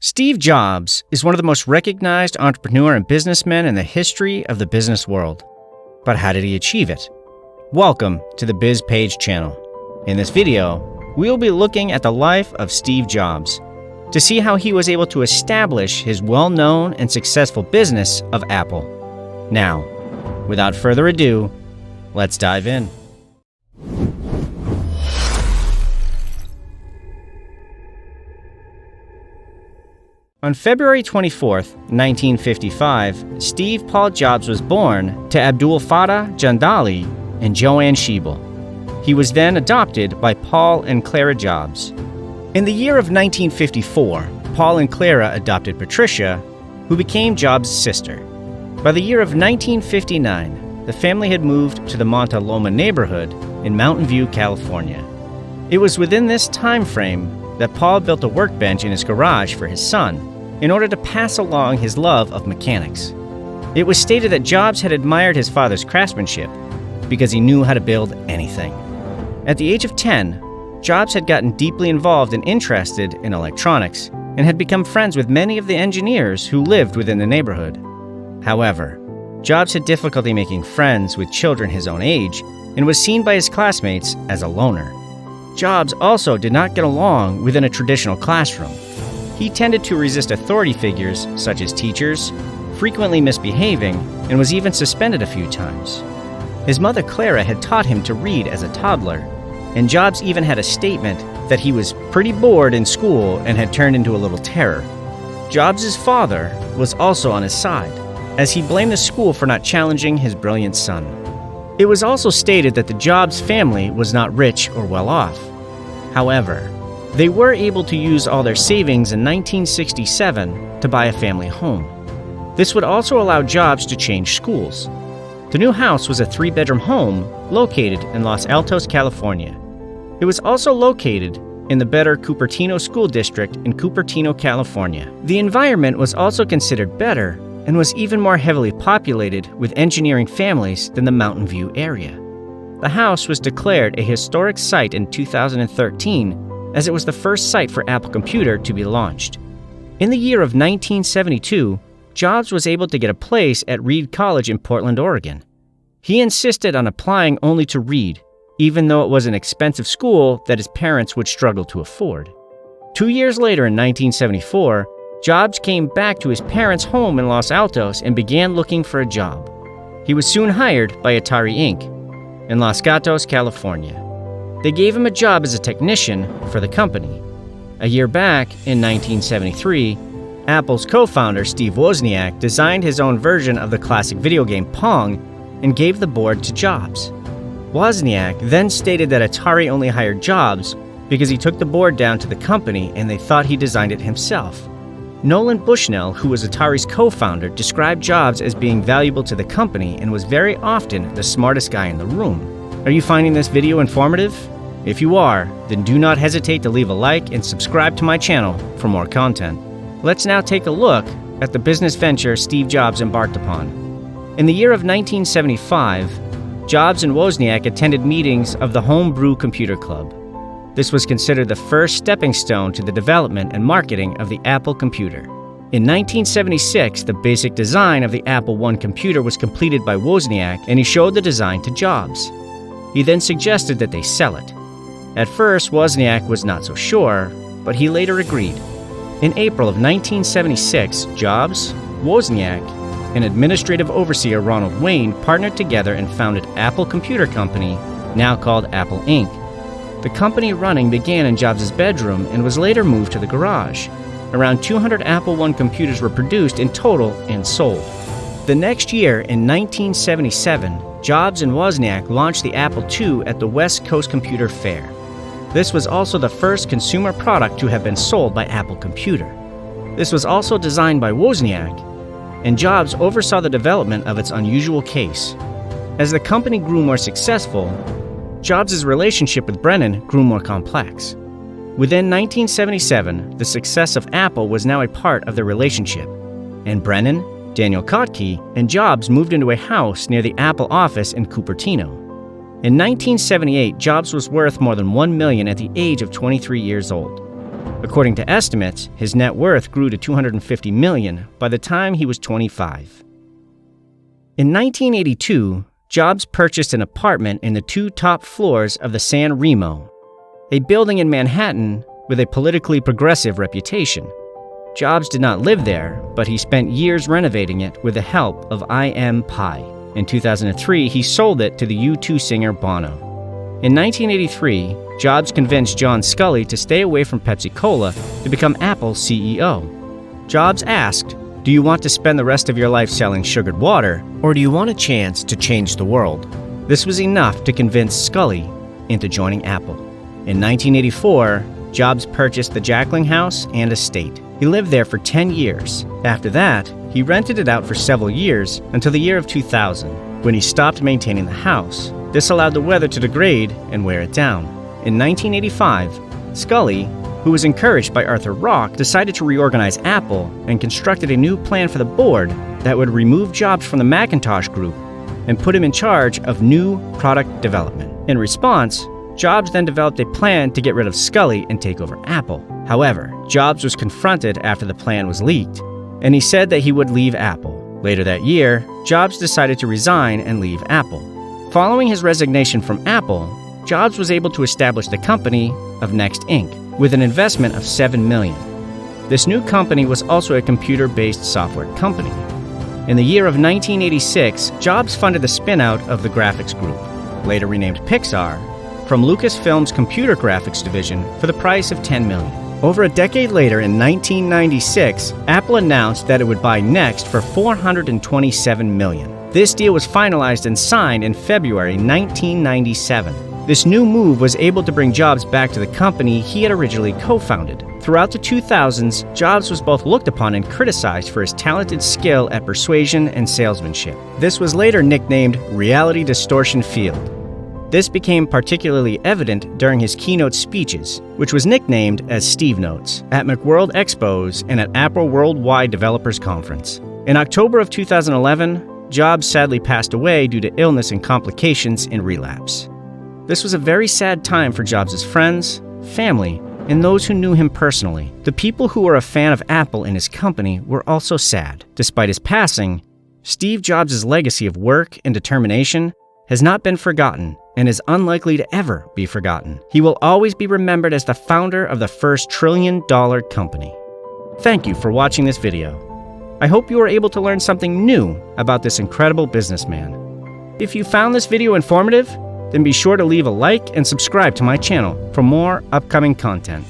Steve Jobs is one of the most recognized entrepreneur and businessmen in the history of the business world. But how did he achieve it? Welcome to the BizPage channel. In this video, we will be looking at the life of Steve Jobs to see how he was able to establish his well-known and successful business of Apple. Now, without further ado, let's dive in. On February 24, 1955, Steve Paul Jobs was born to Abdul Fattah Jandali and Joanne Schiebel. He was then adopted by Paul and Clara Jobs. In the year of 1954, Paul and Clara adopted Patricia, who became Jobs' sister. By the year of 1959, the family had moved to the Monte Loma neighborhood in Mountain View, California. It was within this time frame that Paul built a workbench in his garage for his son in order to pass along his love of mechanics. It was stated that Jobs had admired his father's craftsmanship because he knew how to build anything. At the age of 10, Jobs had gotten deeply involved and interested in electronics and had become friends with many of the engineers who lived within the neighborhood. However, Jobs had difficulty making friends with children his own age and was seen by his classmates as a loner. Jobs also did not get along within a traditional classroom. He tended to resist authority figures, such as teachers, frequently misbehaving, and was even suspended a few times. His mother Clara had taught him to read as a toddler, and Jobs even had a statement that he was pretty bored in school and had turned into a little terror. Jobs' father was also on his side, as he blamed the school for not challenging his brilliant son. It was also stated that the Jobs family was not rich or well off. However, they were able to use all their savings in 1967 to buy a family home. This would also allow Jobs to change schools. The new house was a 3-bedroom home located in Los Altos, California. It was also located in the better Cupertino School District in Cupertino, California. The environment was also considered better and was even more heavily populated with engineering families than the Mountain View area. The house was declared a historic site in 2013 as it was the first site for Apple Computer to be launched. In the year of 1972, Jobs was able to get a place at Reed College in Portland, Oregon. He insisted on applying only to Reed, even though it was an expensive school that his parents would struggle to afford. 2 years later, in 1974, Jobs came back to his parents' home in Los Altos and began looking for a job. He was soon hired by Atari Inc. in Los Gatos, California. They gave him a job as a technician for the company. A year back, in 1973, Apple's co-founder Steve Wozniak designed his own version of the classic video game Pong and gave the board to Jobs. Wozniak then stated that Atari only hired Jobs because he took the board down to the company and they thought he designed it himself. Nolan Bushnell, who was Atari's co-founder, described Jobs as being valuable to the company and was very often the smartest guy in the room. Are you finding this video informative? If you are, then do not hesitate to leave a like and subscribe to my channel for more content. Let's now take a look at the business venture Steve Jobs embarked upon. In the year of 1975, Jobs and Wozniak attended meetings of the Home Brew Computer Club. This was considered the first stepping stone to the development and marketing of the Apple computer. In 1976, the basic design of the Apple I computer was completed by Wozniak, and he showed the design to Jobs. He then suggested that they sell it. At first, Wozniak was not so sure, but he later agreed. In April of 1976, Jobs, Wozniak, and administrative overseer Ronald Wayne partnered together and founded Apple Computer Company, now called Apple Inc. The company running began in Jobs' bedroom and was later moved to the garage. Around 200 Apple I computers were produced in total and sold. The next year, in 1977, Jobs and Wozniak launched the Apple II at the West Coast Computer Fair. This was also the first consumer product to have been sold by Apple Computer. This was also designed by Wozniak, and Jobs oversaw the development of its unusual case. As the company grew more successful, Jobs' relationship with Brennan grew more complex. Within 1977, the success of Apple was now a part of their relationship, and Brennan, Daniel Kotke, and Jobs moved into a house near the Apple office in Cupertino. In 1978, Jobs was worth more than $1 million at the age of 23 years old. According to estimates, his net worth grew to $250 million by the time he was 25. In 1982, Jobs purchased an apartment in the 2 top floors of the San Remo, a building in Manhattan with a politically progressive reputation. Jobs did not live there, but he spent years renovating it with the help of I.M. Pei. In 2003, he sold it to the U2 singer Bono. In 1983, Jobs convinced John Sculley to stay away from Pepsi-Cola to become Apple's CEO. Jobs asked, "Do you want to spend the rest of your life selling sugared water, or do you want a chance to change the world?" This was enough to convince Sculley into joining Apple. In 1984, Jobs purchased the Jackling House and estate. He lived there for 10 years. After that, he rented it out for several years until the year of 2000, when he stopped maintaining the house. This allowed the weather to degrade and wear it down. In 1985, Sculley, who was encouraged by Arthur Rock, decided to reorganize Apple and constructed a new plan for the board that would remove Jobs from the Macintosh group and put him in charge of new product development. In response, Jobs then developed a plan to get rid of Sculley and take over Apple. However, Jobs was confronted after the plan was leaked, and he said that he would leave Apple. Later that year, Jobs decided to resign and leave Apple. Following his resignation from Apple, Jobs was able to establish the company of Next Inc. with an investment of $7 million. This new company was also a computer-based software company. In the year of 1986, Jobs funded the spin-out of the graphics group, later renamed Pixar, from Lucasfilm's computer graphics division for the price of $10 million. Over a decade later, in 1996, Apple announced that it would buy Next for $427 million. This deal was finalized and signed in February 1997. This new move was able to bring Jobs back to the company he had originally co-founded. Throughout the 2000s, Jobs was both looked upon and criticized for his talented skill at persuasion and salesmanship. This was later nicknamed Reality Distortion Field. This became particularly evident during his keynote speeches, which was nicknamed as Steve Notes, at Macworld Expos and at Apple Worldwide Developers Conference. In October of 2011, Jobs sadly passed away due to illness and complications in relapse. This was a very sad time for Jobs' friends, family, and those who knew him personally. The people who were a fan of Apple and his company were also sad. Despite his passing, Steve Jobs' legacy of work and determination has not been forgotten and is unlikely to ever be forgotten. He will always be remembered as the founder of the first trillion-dollar company. Thank you for watching this video. I hope you were able to learn something new about this incredible businessman. If you found this video informative, then be sure to leave a like and subscribe to my channel for more upcoming content.